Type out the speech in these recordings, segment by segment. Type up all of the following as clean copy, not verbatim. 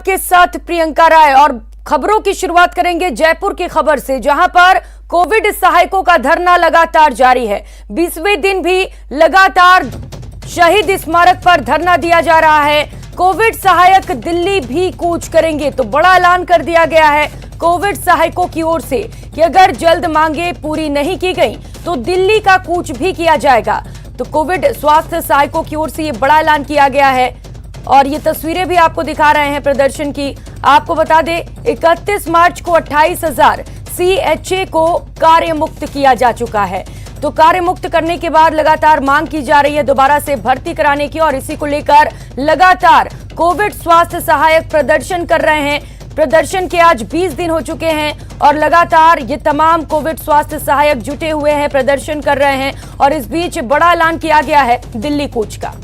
आपके साथ प्रियंका राय और खबरों की शुरुआत करेंगे जयपुर की खबर से, जहां पर कोविड सहायकों का धरना लगातार जारी है। 20वें दिन भी लगातार शहीद स्मारक पर धरना दिया जा रहा है। कोविड सहायक दिल्ली भी कूच करेंगे, तो बड़ा ऐलान कर दिया गया है कोविड सहायकों की ओर से कि अगर जल्द मांगे पूरी नहीं की गई तो दिल्ली का कूच भी किया जाएगा। तो कोविड स्वास्थ्य सहायकों की ओर से ये बड़ा ऐलान किया गया है और ये तस्वीरें भी आपको दिखा रहे हैं प्रदर्शन की। आपको बता दें 31 मार्च को 28,000 CHA को कार्य मुक्त किया जा चुका है। तो कार्य मुक्त करने के बाद लगातार मांग की जा रही है दोबारा से भर्ती कराने की, और इसी को लेकर लगातार कोविड स्वास्थ्य सहायक प्रदर्शन कर रहे हैं। प्रदर्शन के आज 20 दिन हो चुके हैं और लगातार ये तमाम कोविड स्वास्थ्य सहायक जुटे हुए हैं, प्रदर्शन कर रहे हैं। और इस बीच बड़ा ऐलान किया गया है दिल्ली कूच का।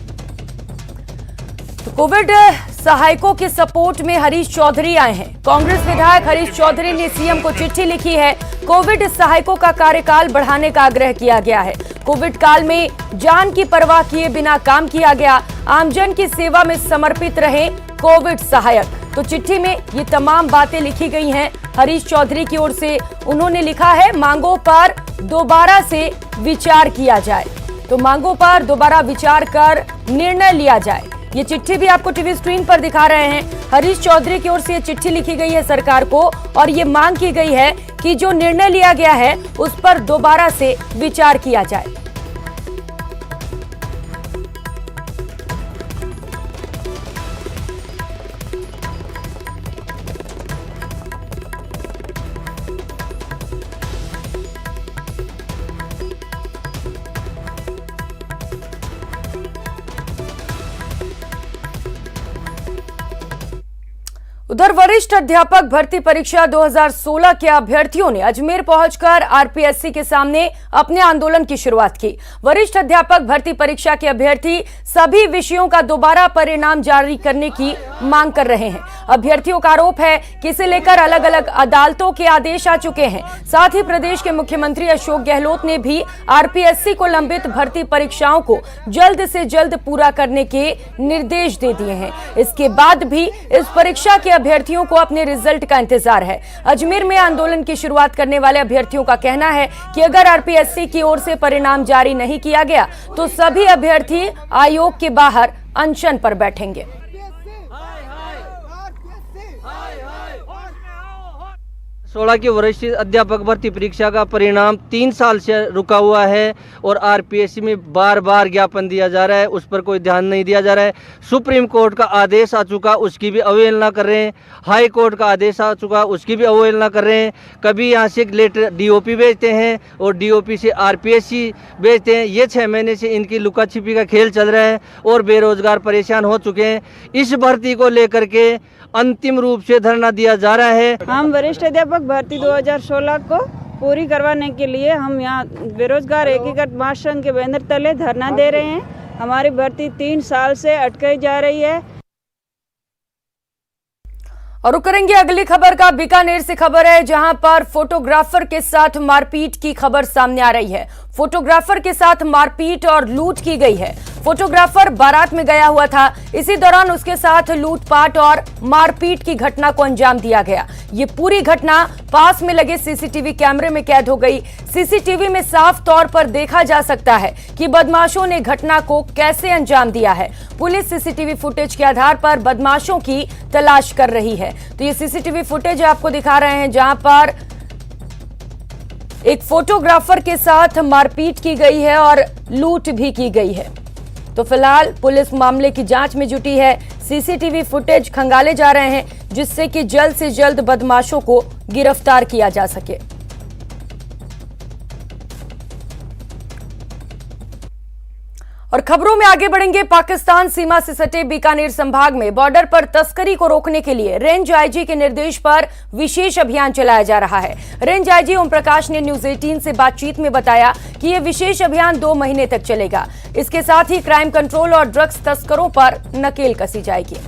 तो कोविड सहायकों के सपोर्ट में हरीश चौधरी आए हैं। कांग्रेस विधायक हरीश चौधरी ने सीएम को चिट्ठी लिखी है। कोविड सहायकों का कार्यकाल बढ़ाने का आग्रह किया गया है। कोविड काल में जान की परवाह किए बिना काम किया गया, आमजन की सेवा में समर्पित रहे कोविड सहायक। तो चिट्ठी में ये तमाम बातें लिखी गई हैं हरीश चौधरी की ओर से। उन्होंने लिखा है मांगों पर दोबारा से विचार किया जाए, तो मांगों पर दोबारा विचार कर निर्णय लिया जाए। ये चिट्ठी भी आपको टीवी स्क्रीन पर दिखा रहे हैं। हरीश चौधरी की ओर से ये चिट्ठी लिखी गई है सरकार को और ये मांग की गई है कि जो निर्णय लिया गया है उस पर दोबारा से विचार किया जाए। उधर वरिष्ठ अध्यापक भर्ती परीक्षा 2016 के अभ्यर्थियों ने अजमेर पहुंचकर आरपीएससी के सामने अपने आंदोलन की शुरुआत की। वरिष्ठ अध्यापक भर्ती परीक्षा के अभ्यर्थी सभी विषयों का दोबारा परिणाम जारी करने की मांग कर रहे हैं। अभ्यर्थियों का आरोप है कि इसे लेकर अलग अलग अदालतों के आदेश आ चुके हैं। साथ ही प्रदेश के मुख्यमंत्री अशोक गहलोत ने भी आरपीएससी को लंबित भर्ती परीक्षाओं को जल्द से जल्द पूरा करने के निर्देश दे दिए हैं। इसके बाद भी इस परीक्षा के अभ्यर्थियों को अपने रिजल्ट का इंतजार है। अजमेर में आंदोलन की शुरुआत करने वाले अभ्यर्थियों का कहना है कि अगर आरपीएससी की ओर से परिणाम जारी नहीं किया गया तो सभी अभ्यर्थी आयोग के बाहर अनशन पर बैठेंगे। 16 की वरिष्ठ अध्यापक भर्ती परीक्षा का परिणाम 3 साल से रुका हुआ है और आरपीएससी में बार बार ज्ञापन दिया जा रहा है, उस पर कोई ध्यान नहीं दिया जा रहा है। सुप्रीम कोर्ट का आदेश आ चुका, उसकी भी अवहेलना कर रहे हैं। हाई कोर्ट का आदेश आ चुका, उसकी भी अवहेलना कर रहे हैं। कभी यहाँ से लेटर डीओपी भेजते हैं और डीओपी से आरपीएससी भेजते हैं। ये 6 महीने से इनकी लुका छिपी का खेल चल रहा है और बेरोजगार परेशान हो चुके हैं। इस भर्ती को लेकर के अंतिम रूप से धरना दिया जा रहा है। हम वरिष्ठ अध्यापक भर्ती 2016 को पूरी करवाने के लिए हम यहाँ बेरोजगार एकीकृत महासंघ के बैनर तले धरना दे रहे हैं। हमारी भर्ती 3 साल से अटकाई जा रही है। और करेंगे अगली खबर का। बीकानेर से खबर है, जहां पर फोटोग्राफर के साथ मारपीट की खबर सामने आ रही है। फोटोग्राफर के साथ मारपीट और लूट की गई है। फोटोग्राफर बारात में गया हुआ था, इसी दौरान उसके साथ लूटपाट और मारपीट की घटना को अंजाम दिया गया। ये पूरी घटना पास में लगे सीसीटीवी कैमरे में कैद हो गई। सीसीटीवी में साफ तौर पर देखा जा सकता है कि बदमाशों ने घटना को कैसे अंजाम दिया है। पुलिस सीसीटीवी फुटेज के आधार पर बदमाशों की तलाश कर रही है। तो ये सीसीटीवी फुटेज आपको दिखा रहे हैं, जहां पर एक फोटोग्राफर के साथ मारपीट की गई है और लूट भी की गई है। तो फिलहाल पुलिस मामले की जांच में जुटी है। सीसीटीवी फुटेज खंगाले जा रहे हैं, जिससे कि जल्द से जल्द बदमाशों को गिरफ्तार किया जा सके। और खबरों में आगे बढ़ेंगे। पाकिस्तान सीमा से सटे बीकानेर संभाग में बॉर्डर पर तस्करी को रोकने के लिए रेंज आईजी के निर्देश पर विशेष अभियान चलाया जा रहा है। रेंज आईजी ओम प्रकाश ने न्यूज 18 से बातचीत में बताया कि यह विशेष अभियान 2 महीने तक चलेगा। इसके साथ ही क्राइम कंट्रोल और ड्रग्स तस्करों पर नकेल कसी जाएगी।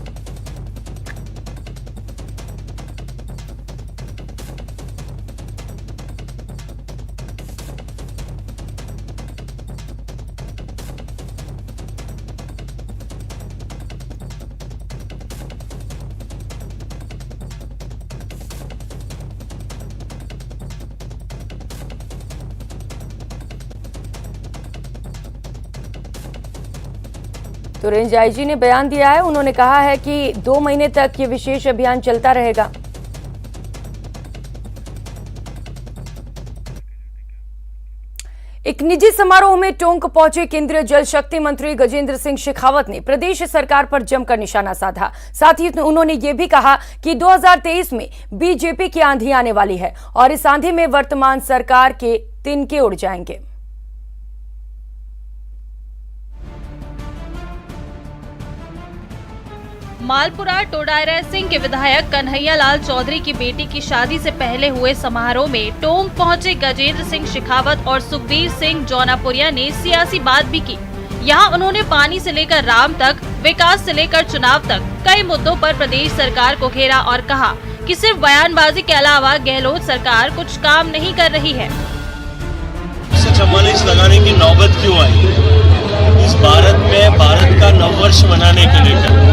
तो रेंज आईजी ने बयान दिया है। उन्होंने कहा है कि 2 महीने तक ये विशेष अभियान चलता रहेगा। एक निजी समारोह में टोंक पहुंचे केंद्रीय जल शक्ति मंत्री गजेंद्र सिंह शेखावत ने प्रदेश सरकार पर जमकर निशाना साधा। साथ ही उन्होंने ये भी कहा कि 2023 में बीजेपी की आंधी आने वाली है और इस आंधी में वर्तमान सरकार के तिनके उड़ जाएंगे। मालपुरा टोडायरा सिंह के विधायक कन्हैया लाल चौधरी की बेटी की शादी से पहले हुए समारोह में टोंक पहुंचे गजेंद्र सिंह शेखावत और सुखबीर सिंह जौनापुरिया ने सियासी बात भी की। यहां उन्होंने पानी से लेकर राम तक, विकास से लेकर चुनाव तक कई मुद्दों पर प्रदेश सरकार को घेरा और कहा कि सिर्फ बयानबाजी के अलावा गहलोत सरकार कुछ काम नहीं कर रही है। 144 लगाने की नौबत क्यों आई इस भारत में? भारत का नववर्ष मनाने के लेकर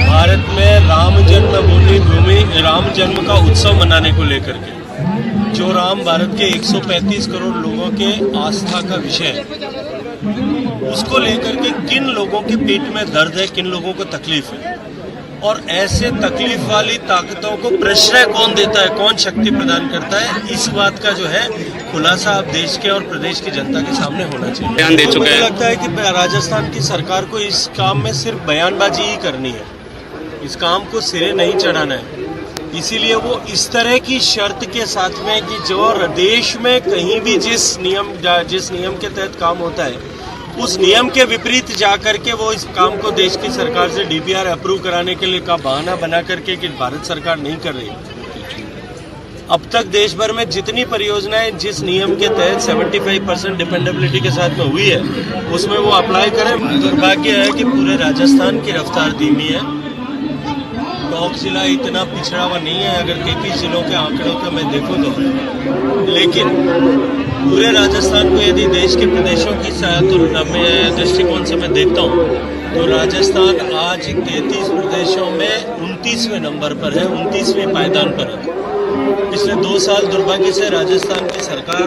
भारत में राम जन्मभूमि राम जन्म का उत्सव मनाने को लेकर के जो राम भारत के 135 करोड़ लोगों के आस्था का विषय है, उसको लेकर के किन लोगों के पेट में दर्द है, किन लोगों को तकलीफ है, और ऐसे तकलीफ वाली ताकतों को प्रश्रय कौन देता है, कौन शक्ति प्रदान करता है, इस बात का जो है खुलासा अब देश के और प्रदेश की जनता के सामने होना चाहिए। बयान दे चुके हैं। मुझे लगता है कि राजस्थान की सरकार को इस काम में सिर्फ बयानबाजी ही करनी है, इस काम को सिरे नहीं चढ़ाना है। इसीलिए वो इस तरह की शर्त के साथ में कि जो देश में कहीं भी जिस नियम के तहत काम होता है, उस नियम के विपरीत जा करके वो इस काम को देश की सरकार से डीपीआर अप्रूव कराने के लिए का बहाना बना करके कि भारत सरकार नहीं कर रही। अब तक देश भर में जितनी परियोजनाएं जिस नियम के तहत 75% डिपेंडेबिलिटी के साथ में हुई है, उसमें वो अप्लाई करें। दुर्भाग्य है कि पूरे राजस्थान की रफ्तार धीमी है। टोंक जिला इतना पिछड़ा हुआ नहीं है अगर 33 जिलों के आंकड़ों को मैं देखूं तो, लेकिन पूरे राजस्थान को यदि देश के प्रदेशों की तुलना में दृष्टिकोण से मैं देखता हूं तो राजस्थान आज 33 प्रदेशों में 29वें नंबर पर है, 29वें पायदान पर है। पिछले 2 साल दुर्भाग्य से राजस्थान की सरकार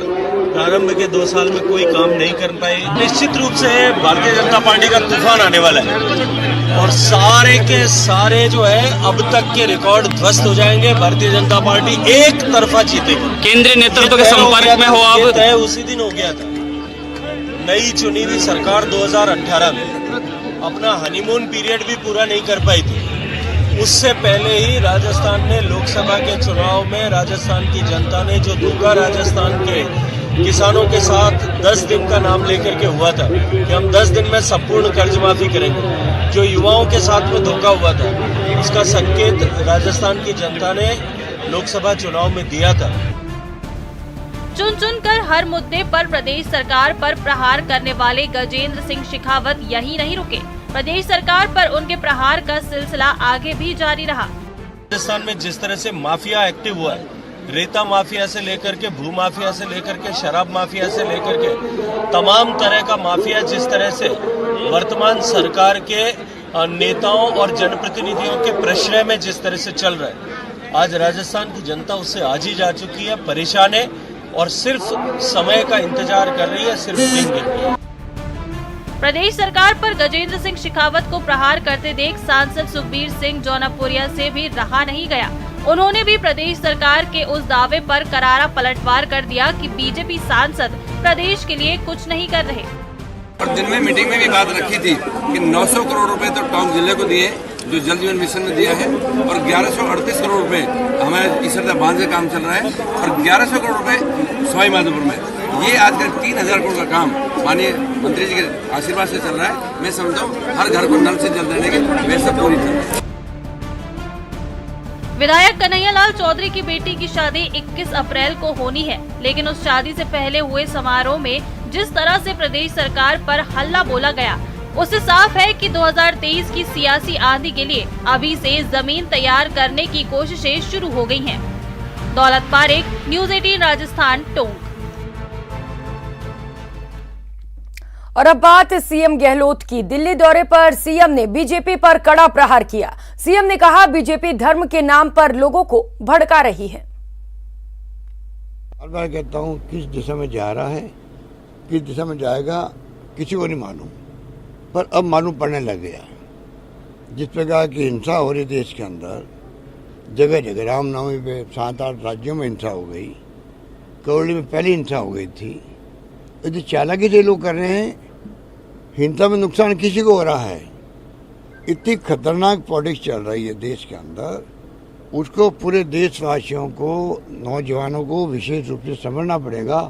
प्रारंभ के 2 साल में कोई काम नहीं कर पाई। निश्चित रूप से भारतीय जनता पार्टी का तूफान आने वाला है और सारे के सारे जो है अब तक के रिकॉर्ड ध्वस्त हो जाएंगे। भारतीय जनता पार्टी एक तरफा जीतेगी। केंद्रीय नेतृत्व के संपर्क में हो आप? तय उसी दिन हो गया था। नई चुनी हुई सरकार 2018 में अपना हनीमून पीरियड भी पूरा नहीं कर पाई थी। उससे पहले ही राजस्थान ने लोकसभा के चुनाव में राजस्थान की जनता ने जो धोखा राजस्थान के किसानों के साथ 10 दिन का नाम लेकर के हुआ था कि हम 10 दिन में संपूर्ण कर्ज माफी करेंगे, जो युवाओं के साथ में धोखा हुआ था, उसका संकेत राजस्थान की जनता ने लोकसभा चुनाव में दिया था। चुन चुन कर हर मुद्दे पर प्रदेश सरकार पर प्रहार करने वाले गजेंद्र सिंह शेखावत यही नहीं रुके। प्रदेश सरकार पर उनके प्रहार का सिलसिला आगे भी जारी रहा। राजस्थान में जिस तरह से माफिया एक्टिव हुआ है, रेता माफिया से लेकर के भू माफिया से लेकर के शराब माफिया से लेकर के तमाम तरह का माफिया जिस तरह से वर्तमान सरकार के नेताओं और जनप्रतिनिधियों के प्रश्रय में जिस तरह से चल रहा है, आज राजस्थान की जनता उससे आज ही जा चुकी है, परेशान है और सिर्फ समय का इंतजार कर रही है, सिर्फ दिन गिन। प्रदेश सरकार पर गजेंद्र सिंह शेखावत को प्रहार करते देख सांसद सुखबीर सिंह जौनापुरिया से भी रहा नहीं गया। उन्होंने भी प्रदेश सरकार के उस दावे पर करारा पलटवार कर दिया कि बीजेपी सांसद प्रदेश के लिए कुछ नहीं कर रहे। और दिन में मीटिंग में भी बात रखी थी कि 900 करोड़ रुपए तो टोंक जिले को दिए जो जल जीवन मिशन ने दिया है और 1138 करोड़ रुपए हमारे इसरदा बांध का काम चल रहा है और 1100 करोड़ रुपए सवाई माधोपुर में। ये आजकल 3000 करोड़ का काम माननीय मंत्री जी के आशीर्वाद से चल रहा है। मैं समझता हूँ हर घर को नल से जल देने की व्यवस्था पूरी कर। विधायक कन्हैया लाल चौधरी की बेटी की शादी 21 अप्रैल को होनी है, लेकिन उस शादी से पहले हुए समारोह में जिस तरह से प्रदेश सरकार पर हल्ला बोला गया, उससे साफ है कि 2023 की सियासी आंधी के लिए अभी से जमीन तैयार करने की कोशिशें शुरू हो गई हैं। दौलत पारेख, न्यूज़ 18 राजस्थान, टोंक। और अब बात सीएम गहलोत की। दिल्ली दौरे पर सीएम ने बीजेपी पर कड़ा प्रहार किया। सीएम ने कहा बीजेपी धर्म के नाम पर लोगों को भड़का रही है। हर बार कहता हूँ किस दिशा में जा रहा है, किस दिशा में जाएगा किसी को नहीं मालूम। पर अब मालूम पड़ने लग गया। जिस प्रकार की हिंसा हो रही देश के अंदर, जगह जगह रामनवमी पे 7-8 राज्यों में हिंसा हो गई, करौली में पहली हिंसा हो गई थी। यदि चालाकी से लोग कर रहे हैं, हिंसा में नुकसान किसी को हो रहा है। इतनी खतरनाक पॉलिटिक्स चल रही है देश के अंदर, उसको पूरे देशवासियों को, नौजवानों को विशेष रूप से समझना पड़ेगा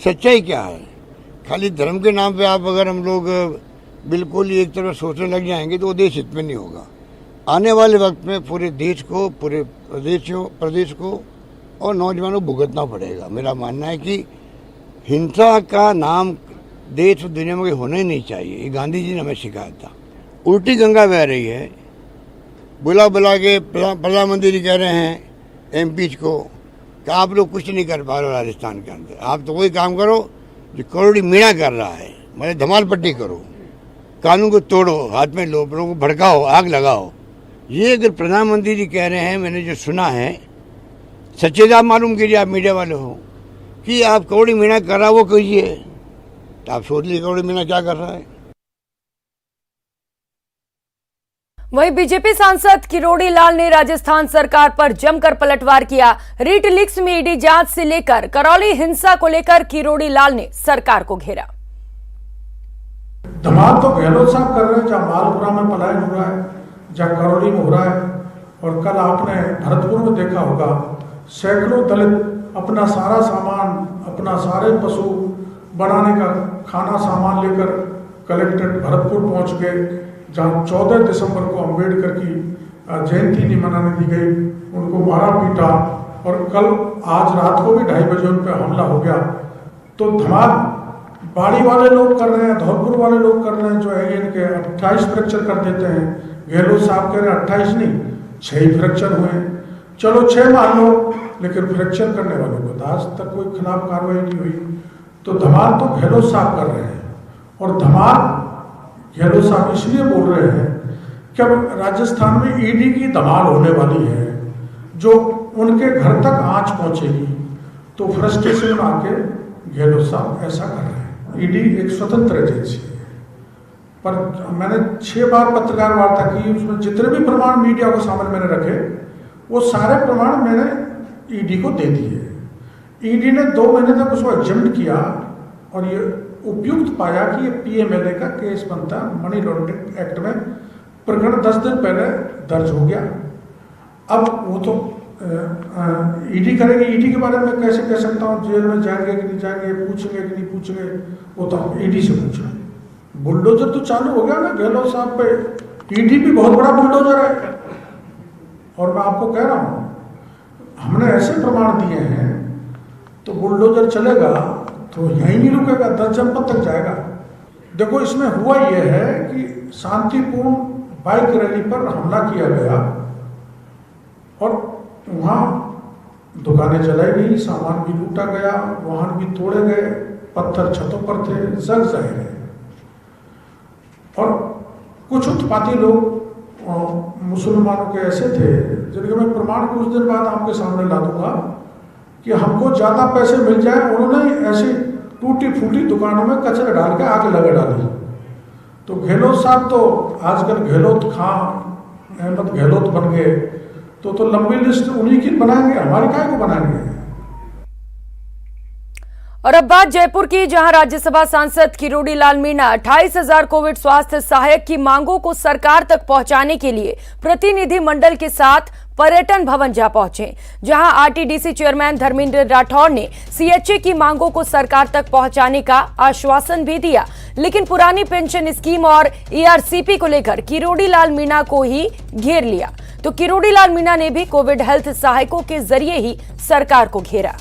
सच्चाई क्या है। खाली धर्म के नाम पे आप अगर हम लोग बिल्कुल ही एक तरफ सोचने लग जाएंगे तो वो देश हित में नहीं होगा। आने वाले वक्त में पूरे देश को, पूरे प्रदेश को और नौजवानों को भुगतना पड़ेगा। मेरा मानना है कि हिंसा का नाम देश और दुनिया में होना ही नहीं चाहिए। ये गांधी जी ने हमें सिखाया था। उल्टी गंगा बह रही है। बुला बुला के प्रधानमंत्री जी कह रहे हैं एमपीज को कि आप लोग कुछ नहीं कर पा रहे राजस्थान के अंदर, आप तो वही काम करो जो करोड़ी मीणा कर रहा है, मतलब धमाल पट्टी करो, कानून को तोड़ो, हाथ में लो, लोगों को भड़काओ, आग लगाओ। ये अगर प्रधानमंत्री जी कह रहे हैं, मैंने जो सुना है, सच्चे आप मालूम कीजिए, आप मीडिया वाले हो, कि आप करोड़ी मीणा कर रहा वो कहिए, तो आप सोच लीजिए करोड़ी मीणा क्या कर रहा है। वहीं बीजेपी सांसद किरोड़ी लाल ने राजस्थान सरकार पर जमकर पलटवार किया। रीट लीक्स में ईडी जांच से लेकर करौली हिंसा को लेकर किरोड़ी लाल ने सरकार को घेरा। धमाल तो गहलोत साहब कर रहे हैं, जहाँ मालपुरा में पलायन हो रहा है, जहाँ करौली में हो रहा है। और कल आपने भरतपुर में देखा होगा, सैकड़ों दलित अपना सारा सामान, अपना सारे पशु बनाने का खाना सामान लेकर कलेक्ट्रेट भरतपुर पहुंच गए, जहाँ 14 दिसंबर को अम्बेडकर की जयंती नहीं मनाने दी गई, उनको मारा पीटा। और कल आज रात को भी 2:30 बजे उन पर हमला हो गया। तो धमाल बाड़ी वाले लोग कर रहे हैं, धौलपुर वाले लोग कर रहे हैं, जो है इनके 28 फ्रैक्चर कर देते हैं। गहलोत साहब कह रहे हैं 28 नहीं 6 फ्रैक्चर हुए हैं। चलो 6 मान लो, लेकिन फ्रैक्चर करने वालों को आज तक कोई खिलाफ कार्रवाई नहीं हुई। तो धमाल तो गहलोत साहब कर रहे हैं। और धमाल गहलोत साहब इसलिए बोल रहे हैं कि अब राजस्थान में ईडी की धमाल होने वाली है, जो उनके घर तक आंच पहुंचेगी। तो फ्रस्ट्रेशन में आके गहलोत साहब ऐसा कर रहे हैं। ईडी एक स्वतंत्र एजेंसी है, पर मैंने 6 बार पत्रकार वार्ता की, उसमें जितने भी प्रमाण मीडिया को सामने मैंने रखे, वो सारे प्रमाण मैंने ईडी को दे दिए। ईडी ने 2 महीने तक उसको एग्जामिन किया और ये उपयुक्त पाया कि ये पीएमएलए का केस बनता, मनी लॉन्ड्रिंग एक्ट में प्रकरण 10 दिन पहले दर्ज हो गया। अब वो तो ईडी करेगी। ईडी के बारे में कैसे कह सकता हूँ जेल में जाएंगे कि नहीं जाएंगे, पूछेंगे कि नहीं पूछेंगे, वो तो ईडी से पूछना। बुलडोजर तो चालू हो गया ना गहलोत साहब पे। ईडी भी बहुत बड़ा बुलडोजर है। और मैं आपको कह रहा हूँ, हमने ऐसे प्रमाण दिए हैं तो बुलडोजर चलेगा तो यहीं नहीं रुकेगा, 10 जनपद तक जाएगा। देखो, इसमें हुआ यह है कि शांतिपूर्ण बाइक रैली पर हमला किया गया और वहाँ दुकानें जलाई गई, सामान भी लूटा गया, वाहन भी तोड़े गए, पत्थर छतों पर थे, जग जाहिर है। और कुछ उत्पाती लोग मुसलमानों के ऐसे थे जिनके मैं प्रमाण कुछ दिन बाद आपके सामने ला दूंगा कि हमको ज्यादा पैसे मिल जाए, उन्होंने ऐसी टूटी फूटी दुकानों में कचरे डाल के आग लगा डाली। तो गहलोत साहब तो आजकल गहलोत खां अहमद गहलोत बन गए, तो लंबी लिस्ट उन्हीं की बनाएंगे, हमारी काय को बनाएंगे। और अब बात जयपुर की, जहां राज्यसभा सांसद किरोड़ी लाल मीणा 28,000 कोविड स्वास्थ्य सहायक की मांगों को सरकार तक पहुंचाने के लिए प्रतिनिधि मंडल के साथ पर्यटन भवन जा पहुंचे, जहां आरटीडीसी चेयरमैन धर्मेंद्र राठौर ने सीएचए की मांगों को सरकार तक पहुंचाने का आश्वासन भी दिया। लेकिन पुरानी पेंशन स्कीम और ईआरसीपी को लेकर किरोड़ी लाल मीणा को ही घेर लिया। तो किरोड़ी लाल मीणा ने भी कोविड हेल्थ सहायकों के जरिए ही सरकार को घेरा।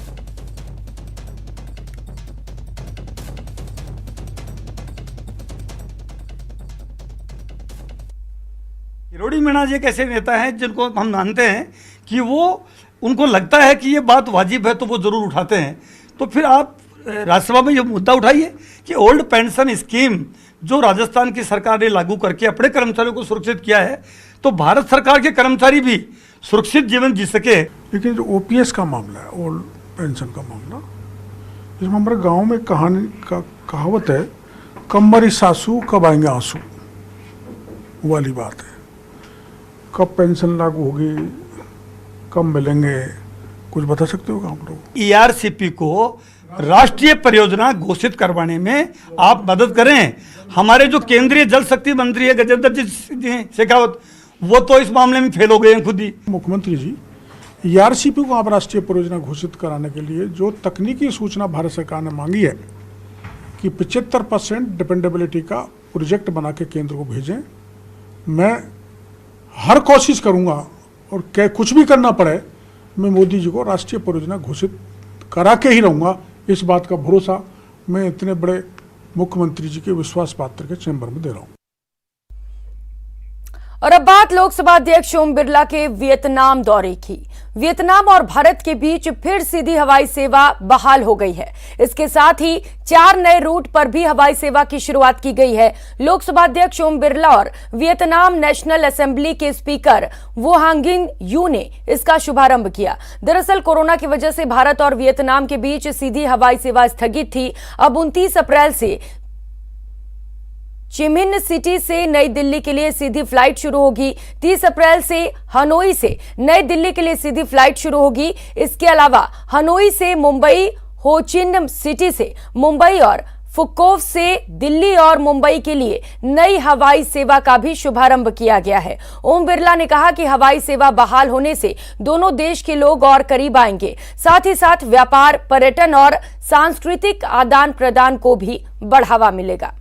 किरोड़ी मीणा जी एक ऐसे नेता हैं जिनको हम मानते हैं कि वो, उनको लगता है कि ये बात वाजिब है तो वो जरूर उठाते हैं। तो फिर आप राज्यसभा में ये मुद्दा उठाइए कि ओल्ड पेंशन स्कीम जो राजस्थान की सरकार ने लागू करके अपने कर्मचारियों को सुरक्षित किया है, तो भारत सरकार के कर्मचारी भी सुरक्षित जीवन जी सके। लेकिन जो ओपीएस का मामला है, ओल्ड पेंशन का मामला, इसमें हमारे गाँव में कहावत है, कम मरी सासू कब आएंगे आंसू। वो वाली बात है। कब पेंशन लागू होगी, कब मिलेंगे, कुछ बता सकते हो आप लोग? ERCP को राष्ट्रीय परियोजना घोषित करवाने में आप मदद करें। हमारे जो केंद्रीय जल शक्ति मंत्री है गजेंद्र जी शेखावत, वो तो इस मामले में फेल हो गए हैं खुद ही। मुख्यमंत्री जी, ERCP को आप राष्ट्रीय परियोजना घोषित कराने के लिए जो तकनीकी सूचना भारत सरकार ने मांगी है कि 75% डिपेंडेबिलिटी का प्रोजेक्ट बना के केंद्र को भेजें, मैं हर कोशिश करूंगा और कुछ भी करना पड़े मैं मोदी जी को राष्ट्रीय परियोजना घोषित करा के ही रहूंगा। इस बात का भरोसा मैं इतने बड़े मुख्यमंत्री जी के विश्वास पात्र के चैम्बर में दे रहा हूं। और अब बात लोकसभा अध्यक्ष ओम बिरला के वियतनाम दौरे की। वियतनाम और भारत के बीच फिर सीधी हवाई सेवा बहाल हो गई है। इसके साथ ही 4 नए रूट पर भी हवाई सेवा की शुरुआत की गई है। लोकसभा अध्यक्ष ओम बिरला और वियतनाम नेशनल असेंबली के स्पीकर वो हांगिन यू ने इसका शुभारंभ किया। दरअसल कोरोना की वजह से भारत और वियतनाम के बीच सीधी हवाई सेवा स्थगित थी। अब 29 अप्रैल से चिमिन सिटी से नई दिल्ली के लिए सीधी फ्लाइट शुरू होगी। 30 अप्रैल से हनोई से नई दिल्ली के लिए सीधी फ्लाइट शुरू होगी। इसके अलावा हनोई से मुंबई, होचिन सिटी से मुंबई और फुकोव से दिल्ली और मुंबई के लिए नई हवाई सेवा का भी शुभारंभ किया गया है। ओम बिरला ने कहा कि हवाई सेवा बहाल होने से दोनों देश के लोग और करीब आएंगे, साथ ही साथ व्यापार, पर्यटन और सांस्कृतिक आदान प्रदान को भी बढ़ावा मिलेगा।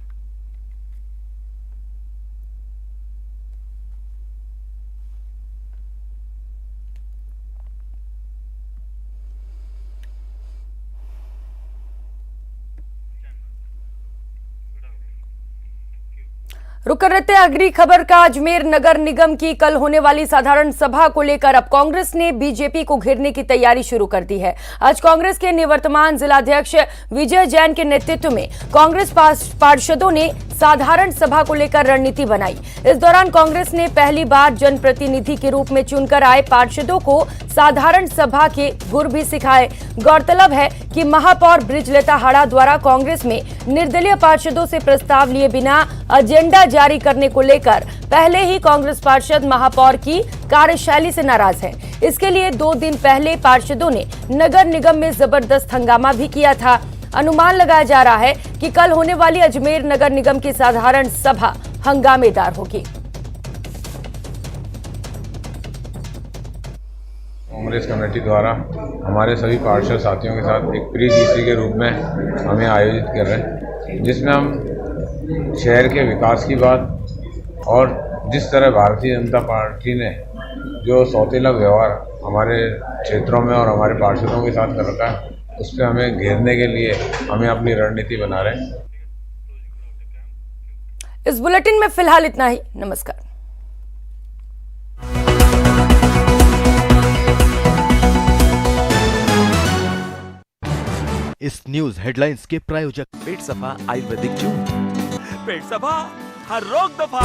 रुक करते अगली खबर का। अजमेर नगर निगम की कल होने वाली साधारण सभा को लेकर अब कांग्रेस ने बीजेपी को घेरने की तैयारी शुरू कर दी है। आज कांग्रेस के निवर्तमान जिलाध्यक्ष विजय जैन के नेतृत्व में कांग्रेस पार्षदों ने साधारण सभा को लेकर रणनीति बनाई। इस दौरान कांग्रेस ने पहली बार जनप्रतिनिधि के रूप में चुनकर आए पार्षदों को साधारण सभा के गुर भी सिखाए। गौरतलब है कि महापौर बृजलता हाड़ा द्वारा कांग्रेस में निर्दलीय पार्षदों से प्रस्ताव लिए बिना एजेंडा जारी करने को लेकर पहले ही कांग्रेस पार्षद महापौर की कार्यशैली से नाराज हैं। इसके लिए 2 दिन पहले पार्षदों ने नगर निगम में जबरदस्त हंगामा भी किया था। अनुमान लगाया जा रहा है कि कल होने वाली अजमेर नगर निगम की साधारण सभा हंगामेदार होगी। कांग्रेस कमेटी द्वारा हमारे सभी पार्षद साथियों के साथ एक प्री जीसी के रूप में हमें आयोजित कर रहे हैं, जिसमें हम शहर के विकास की बात और जिस तरह भारतीय जनता पार्टी ने जो सौतेला व्यवहार हमारे क्षेत्रों में और हमारे पार्षदों के साथ कर रखा है, उस पर हमें घेरने के लिए हमें अपनी रणनीति बना रहे हैं। इस बुलेटिन में फिलहाल इतना ही। नमस्कार। इस न्यूज हेडलाइंस के प्रायोजक पेट सफा आयुर्वेदिक चूर्ण। पेट सफा, हर रोग दफा।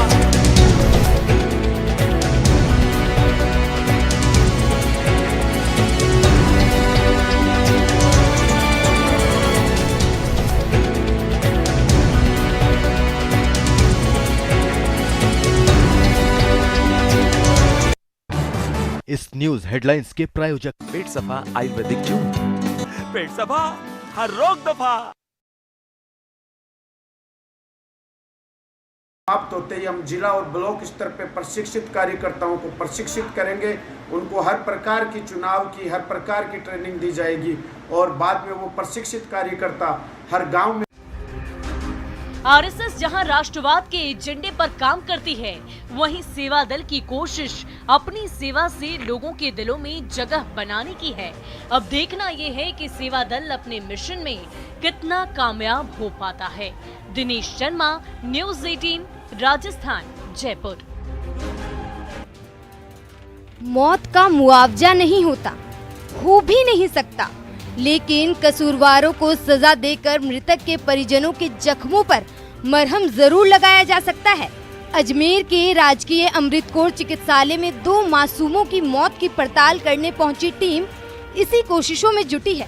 इस न्यूज हेडलाइंस के प्रायोजक पेट सफा आयुर्वेदिक चूर्ण। पेट सफा, हर रोग दफा। समाप्त होते ही हम जिला और ब्लॉक स्तर पर प्रशिक्षित कार्यकर्ताओं को प्रशिक्षित करेंगे। उनको हर प्रकार की चुनाव की, हर प्रकार की ट्रेनिंग दी जाएगी और बाद में वो प्रशिक्षित कार्यकर्ता हर गांव में। आरएसएस जहां राष्ट्रवाद के एजेंडे पर काम करती है, वहीं सेवा दल की कोशिश अपनी सेवा से लोगों के दिलों में जगह बनाने की है। अब देखना ये है कि सेवा दल अपने मिशन में कितना कामयाब हो पाता है। दिनेश शर्मा, न्यूज़ 18, राजस्थान, जयपुर। मौत का मुआवजा नहीं होता, हो भी नहीं सकता, लेकिन कसूरवारों को सजा देकर मृतक के परिजनों के जख्मों पर मरहम जरूर लगाया जा सकता है। अजमेर के राजकीय अमृत कौर चिकित्सालय में 2 मासूमों की मौत की पड़ताल करने पहुंची टीम इसी कोशिशों में जुटी है।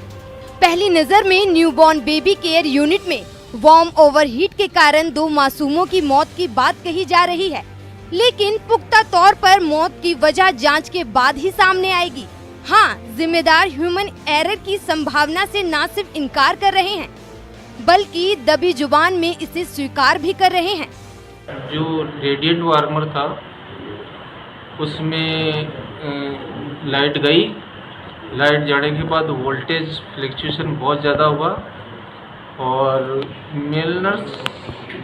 पहली नजर में न्यूबॉर्न बेबी केयर यूनिट में वार्म ओवरहीट के कारण 2 मासूमों की मौत की बात कही जा रही है। लेकिन पुख्ता तौर पर मौत की वजह जांच के बाद ही सामने आएगी। हाँ, जिम्मेदार ह्यूमन एरर की संभावना से न सिर्फ इनकार कर रहे हैं, बल्कि दबी जुबान में इसे स्वीकार भी कर रहे हैं। जो रेडिएंट वार्मर था उसमें लाइट गई, लाइट जाने के बाद वोल्टेज फ्लक्चुएशन बहुत ज़्यादा हुआ और मेल नर्स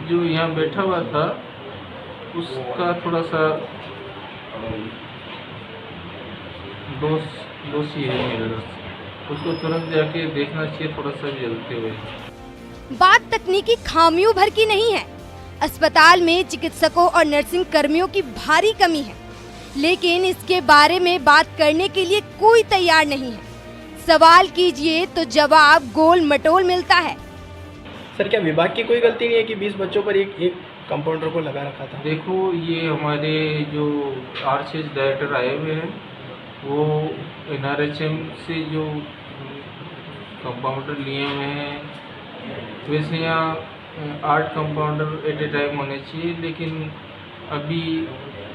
जो यहाँ बैठा हुआ था उसका थोड़ा सा दोषी है मेल नर्स, उसको तुरंत जाके देखना चाहिए थोड़ा सा जलते हुए। बात तकनीकी खामियों भर की नहीं है। अस्पताल में चिकित्सकों और नर्सिंग कर्मियों की भारी कमी है, लेकिन इसके बारे में बात करने के लिए कोई तैयार नहीं है। सवाल कीजिए तो जवाब गोल मटोल मिलता है। सर, क्या विभाग की कोई गलती नहीं है कि 20 बच्चों पर एक कंपाउंडर को लगा रखा था? देखो, ये हमारे जो आरसीएच डायरेक्टर आए हुए हैं वो NRHM से जो कंपाउंडर लिए हुए हैं, वैसे यहाँ 8 कंपाउंडर एट ए टाइम होने चाहिए, लेकिन अभी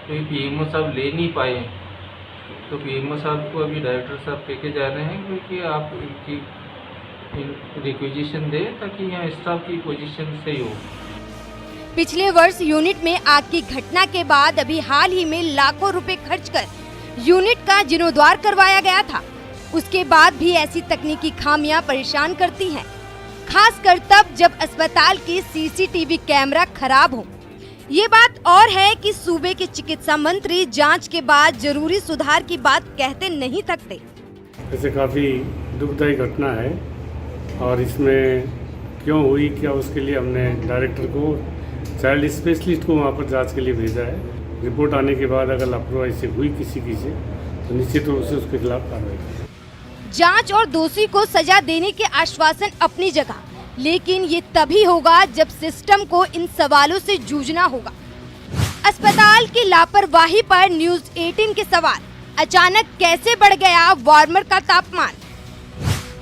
PMO साहब ले नहीं पाए, तो PMO साहब को अभी डायरेक्टर साहब लेके जा रहे हैं क्योंकि आप इनकी रिक्वेजिशन दें ताकि यहाँ स्टाफ की पोजीशन सही हो। पिछले वर्ष यूनिट में आग की घटना के बाद अभी हाल ही में लाखों रुपए खर्च कर यूनिट का जीर्णोद्वार करवाया गया था। उसके बाद भी ऐसी तकनीकी खामियां परेशान करती हैं, खासकर तब जब अस्पताल के CCTV कैमरा खराब हो। ये बात और है कि सूबे के चिकित्सा मंत्री जांच के बाद जरूरी सुधार की बात कहते नहीं थकते। ऐसे काफ़ी दुखदायी घटना है और इसमें क्यों हुई क्या, उसके लिए हमने डायरेक्टर को चाइल्ड स्पेशलिस्ट को वहाँ पर जांच के लिए भेजा है। रिपोर्ट आने के बाद अगर लापरवाही से हुई किसी की से तो निश्चित रूप से उसके खिलाफ कार्रवाई। जांच और दोषी को सजा देने के आश्वासन अपनी जगह, लेकिन ये तभी होगा जब सिस्टम को इन सवालों से जूझना होगा। अस्पताल की लापरवाही पर न्यूज़ 18 के सवाल, अचानक कैसे बढ़ गया वार्मर का तापमान?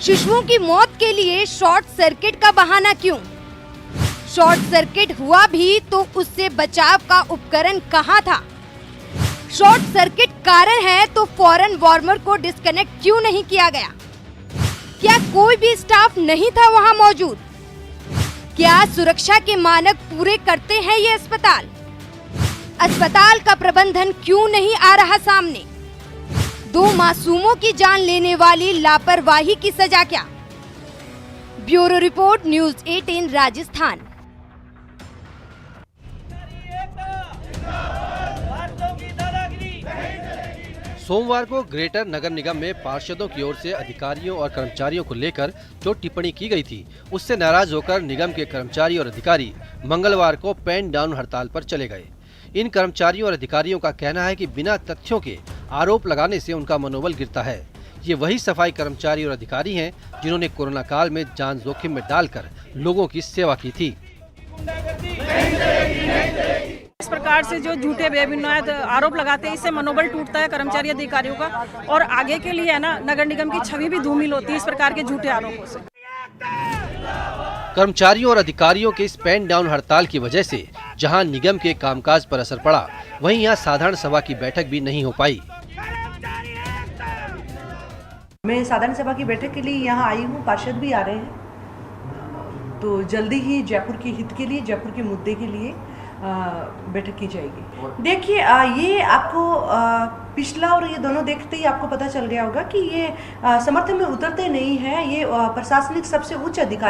शिशुओं की मौत के लिए शॉर्ट सर्किट का बहाना क्यों? शॉर्ट सर्किट हुआ भी तो उससे बचाव का उपकरण कहाँ था? शॉर्ट सर्किट कारण है तो फौरन वार्मर को डिस्कनेक्ट क्यों नहीं किया गया? क्या कोई भी स्टाफ नहीं था वहां मौजूद? क्या सुरक्षा के मानक पूरे करते हैं ये अस्पताल? अस्पताल का प्रबंधन क्यों नहीं आ रहा सामने? 2 मासूमों की जान लेने वाली लापरवाही की सजा क्या? Bureau report, news 18 Rajasthan. सोमवार को ग्रेटर नगर निगम में पार्षदों की ओर से अधिकारियों और कर्मचारियों को लेकर जो टिप्पणी की गई थी, उससे नाराज होकर निगम के कर्मचारी और अधिकारी मंगलवार को पेन डाउन हड़ताल पर चले गए। इन कर्मचारियों और अधिकारियों का कहना है कि बिना तथ्यों के आरोप लगाने से उनका मनोबल गिरता है। ये वही सफाई कर्मचारी और अधिकारी हैं जिन्होंने कोरोना काल में जान जोखिम में डालकर लोगों की सेवा की थी। इस प्रकार से जो झूठे बेबुनियाद आरोप लगाते हैं, इससे मनोबल टूटता है कर्मचारी अधिकारियों का, और आगे के लिए है ना नगर निगम की छवि भी धूमिल होती है इस प्रकार के झूठे आरोपों से। कर्मचारियों और अधिकारियों के इस पेन डाउन हड़ताल की वजह से जहां निगम के कामकाज पर असर पड़ा, वहीं यहां साधारण सभा की बैठक भी नहीं हो पाई। मैं साधारण सभा की बैठक के लिए यहाँ आई हूँ, पार्षद भी आ रहे हैं, तो जल्दी ही जयपुर के हित के लिए, जयपुर के मुद्दे के लिए बैठक की जाएगी। देखिए, ये आपको पिछला और ये दोनों देखते ही आपको पता चल गया होगा कि ये समर्थन में उतरते नहीं है। ये प्रशासनिक सबसे उच्च अधिकारी